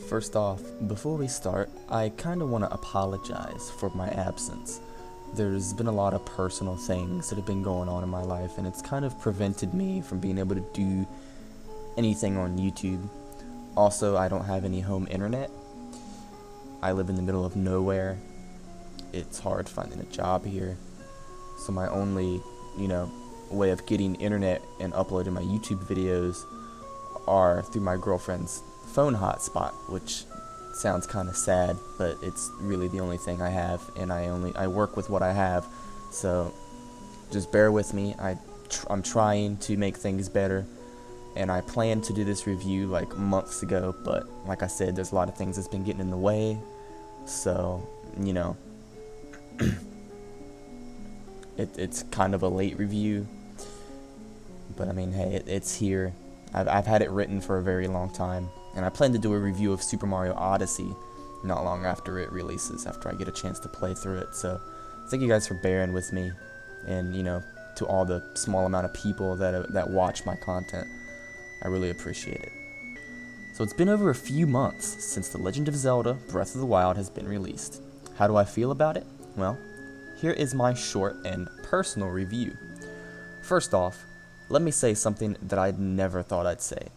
First off, before we start, I kinda want to apologize for my absence. There's been a lot of personal things that have been going on in my life, and it's kind of prevented me from being able to do anything on YouTube. Also, I don't have any home internet. I live in the middle of nowhere. It's hard finding a job here. So my only, way of getting internet and uploading my YouTube videos are through my girlfriend's phone hotspot, which sounds kind of sad, but it's really the only thing I have, and I work with what I have. So just bear with me. I'm trying to make things better, and I planned to do this review like months ago, but like I said, there's a lot of things that's been getting in the way. So it's kind of a late review, but I mean, hey, it's here. I've had it written for a very long time, and I plan to do a review of Super Mario Odyssey not long after it releases, after I get a chance to play through it. So thank you guys for bearing with me, and to all the small amount of people that watch my content. I really appreciate it. So it's been over a few months since The Legend of Zelda Breath of the Wild has been released. How do I feel about it? Well, here is my short and personal review. First off, let me say something that I'd never thought I'd say.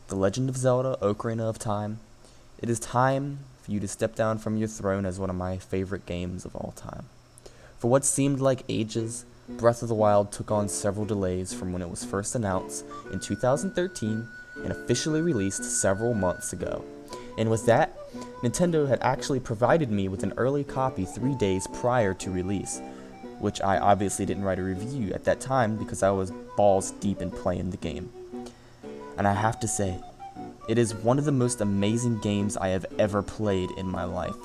The Legend of Zelda Ocarina of Time. It is time for you to step down from your throne as one of my favorite games of all time. For what seemed like ages, Breath of the Wild took on several delays from when it was first announced in 2013 and officially released several months ago. And with that, Nintendo had actually provided me with an early copy 3 days prior to release, which I obviously didn't write a review at that time because I was balls deep in playing the game. And I have to say, it is one of the most amazing games I have ever played in my life.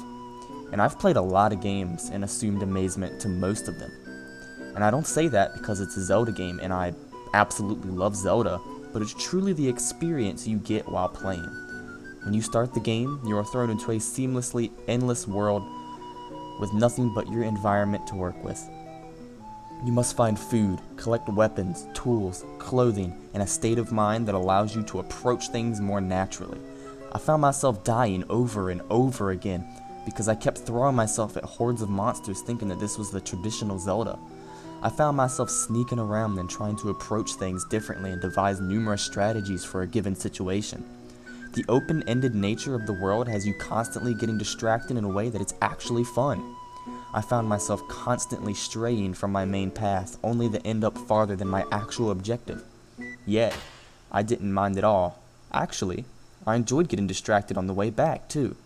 And I've played a lot of games and assumed amazement to most of them. And I don't say that because it's a Zelda game and I absolutely love Zelda, but it's truly the experience you get while playing. When you start the game, you are thrown into a seamlessly endless world with nothing but your environment to work with. You must find food, collect weapons, tools, clothing, and a state of mind that allows you to approach things more naturally. I found myself dying over and over again because I kept throwing myself at hordes of monsters thinking that this was the traditional Zelda. I found myself sneaking around and trying to approach things differently and devise numerous strategies for a given situation. The open-ended nature of the world has you constantly getting distracted in a way that it's actually fun. I found myself constantly straying from my main path, only to end up farther than my actual objective. Yet, I didn't mind at all. Actually, I enjoyed getting distracted on the way back, too.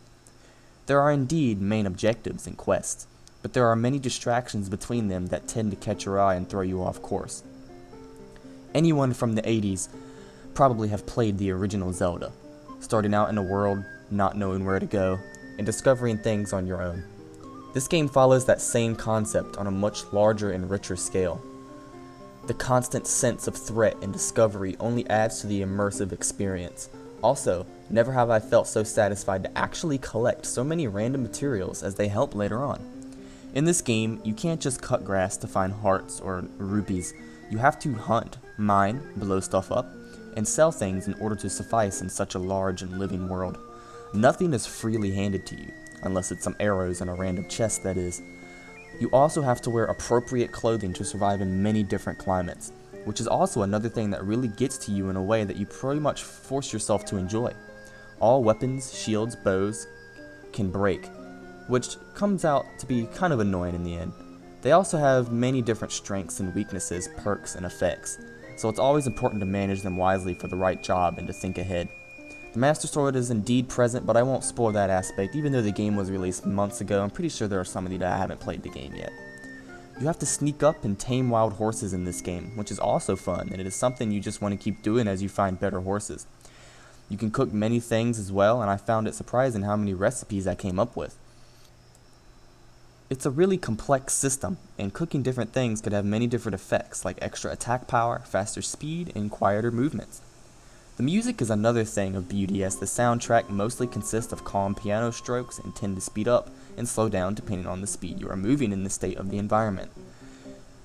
There are indeed main objectives and quests, but there are many distractions between them that tend to catch your eye and throw you off course. Anyone from the 80s probably have played the original Zelda, starting out in a world, not knowing where to go, and discovering things on your own. This game follows that same concept on a much larger and richer scale. The constant sense of threat and discovery only adds to the immersive experience. Also, never have I felt so satisfied to actually collect so many random materials as they help later on. In this game, you can't just cut grass to find hearts or rupees. You have to hunt, mine, blow stuff up, and sell things in order to suffice in such a large and living world. Nothing is freely handed to you, unless it's some arrows in a random chest, that is. You also have to wear appropriate clothing to survive in many different climates, which is also another thing that really gets to you in a way that you pretty much force yourself to enjoy. All weapons, shields, bows can break, which comes out to be kind of annoying in the end. They also have many different strengths and weaknesses, perks, and effects, so it's always important to manage them wisely for the right job and to think ahead. The Master Sword is indeed present, but I won't spoil that aspect. Even though the game was released months ago, I'm pretty sure there are some of you that haven't played the game yet. You have to sneak up and tame wild horses in this game, which is also fun, and it is something you just want to keep doing as you find better horses. You can cook many things as well, and I found it surprising how many recipes I came up with. It's a really complex system, and cooking different things could have many different effects, like extra attack power, faster speed, and quieter movements. The music is another thing of beauty, as the soundtrack mostly consists of calm piano strokes and tend to speed up and slow down depending on the speed you are moving in the state of the environment.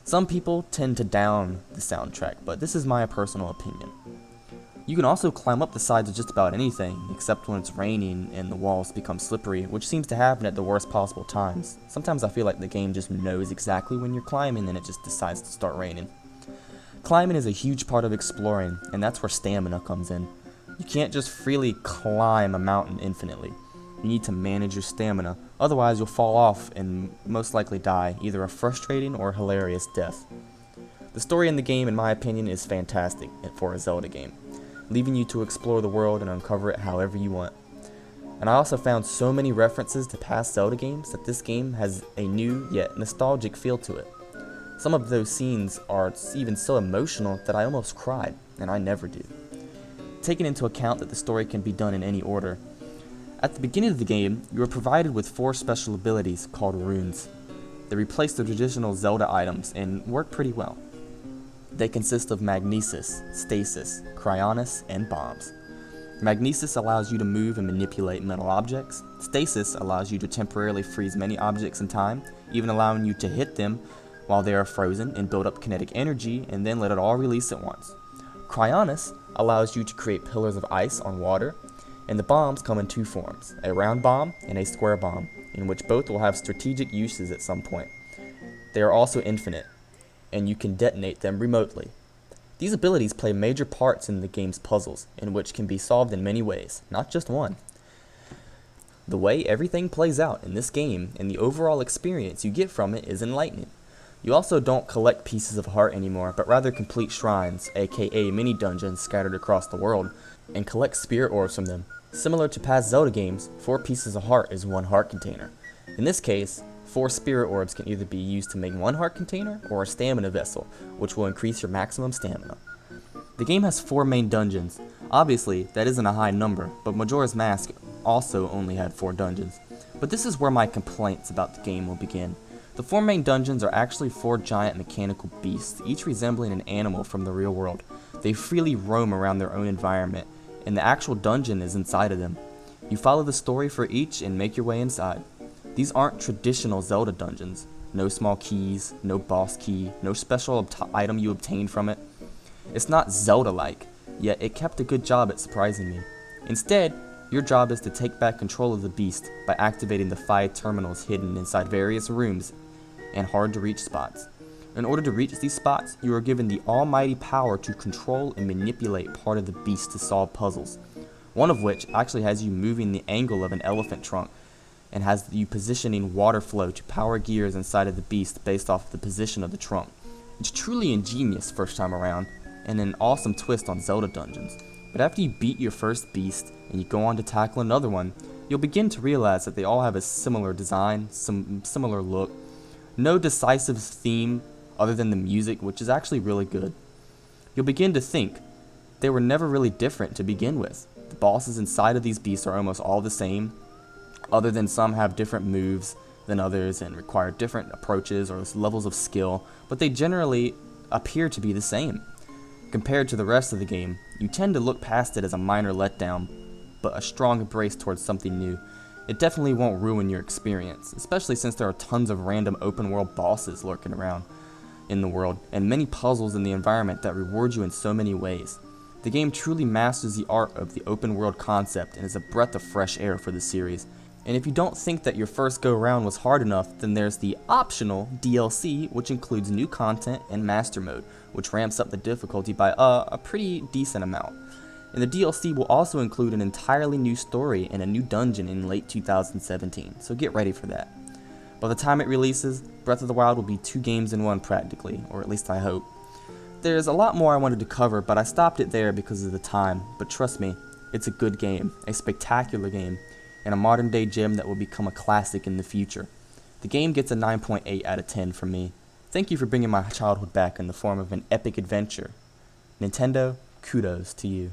Some people tend to down the soundtrack, but this is my personal opinion. You can also climb up the sides of just about anything, except when it's raining and the walls become slippery, which seems to happen at the worst possible times. Sometimes I feel like the game just knows exactly when you're climbing and it just decides to start raining. Climbing is a huge part of exploring, and that's where stamina comes in. You can't just freely climb a mountain infinitely. You need to manage your stamina, otherwise you'll fall off and most likely die, either a frustrating or hilarious death. The story in the game, in my opinion, is fantastic for a Zelda game, leaving you to explore the world and uncover it however you want. And I also found so many references to past Zelda games that this game has a new yet nostalgic feel to it. Some of those scenes are even so emotional that I almost cried, and I never do. Taking into account that the story can be done in any order, at the beginning of the game, you are provided with 4 special abilities called runes. They replace the traditional Zelda items and work pretty well. They consist of Magnesis, Stasis, Cryonis, and Bombs. Magnesis allows you to move and manipulate metal objects. Stasis allows you to temporarily freeze many objects in time, even allowing you to hit them while they are frozen and build up kinetic energy and then let it all release at once. Cryonis allows you to create pillars of ice on water, and the bombs come in 2 forms, a round bomb and a square bomb, in which both will have strategic uses at some point. They are also infinite, and you can detonate them remotely. These abilities play major parts in the game's puzzles, in which can be solved in many ways, not just one. The way everything plays out in this game and the overall experience you get from it is enlightening. You also don't collect pieces of heart anymore, but rather complete shrines, aka mini dungeons scattered across the world, and collect spirit orbs from them. Similar to past Zelda games, 4 pieces of heart is 1 heart container. In this case, 4 spirit orbs can either be used to make 1 heart container or a stamina vessel, which will increase your maximum stamina. The game has 4 main dungeons. Obviously, that isn't a high number, but Majora's Mask also only had 4 dungeons. But this is where my complaints about the game will begin. The 4 main dungeons are actually 4 giant mechanical beasts, each resembling an animal from the real world. They freely roam around their own environment, and the actual dungeon is inside of them. You follow the story for each and make your way inside. These aren't traditional Zelda dungeons. No small keys, no boss key, no special item you obtain from it. It's not Zelda-like, yet it kept a good job at surprising me. Instead, your job is to take back control of the beast by activating the 5 terminals hidden inside various rooms and hard-to-reach spots. In order to reach these spots, you are given the almighty power to control and manipulate part of the beast to solve puzzles, one of which actually has you moving the angle of an elephant trunk and has you positioning water flow to power gears inside of the beast based off the position of the trunk. It's truly ingenious first time around, and an awesome twist on Zelda dungeons. But after you beat your first beast and you go on to tackle another one, you'll begin to realize that they all have a similar design, some similar look, no decisive theme other than the music, which is actually really good. You'll begin to think they were never really different to begin with. The bosses inside of these beasts are almost all the same, other than some have different moves than others and require different approaches or levels of skill, but they generally appear to be the same. Compared to the rest of the game, you tend to look past it as a minor letdown, but a strong embrace towards something new. It definitely won't ruin your experience, especially since there are tons of random open world bosses lurking around in the world, and many puzzles in the environment that reward you in so many ways. The game truly masters the art of the open world concept and is a breath of fresh air for the series. And if you don't think that your first go around was hard enough, then there's the optional DLC, which includes new content and master mode, which ramps up the difficulty by a pretty decent amount. And the DLC will also include an entirely new story and a new dungeon in late 2017, so get ready for that. By the time it releases, Breath of the Wild will be 2 games in 1 practically, or at least I hope. There's a lot more I wanted to cover, but I stopped it there because of the time. But trust me, it's a good game, a spectacular game, and a modern day gem that will become a classic in the future. The game gets a 9.8 out of 10 from me. Thank you for bringing my childhood back in the form of an epic adventure. Nintendo, kudos to you.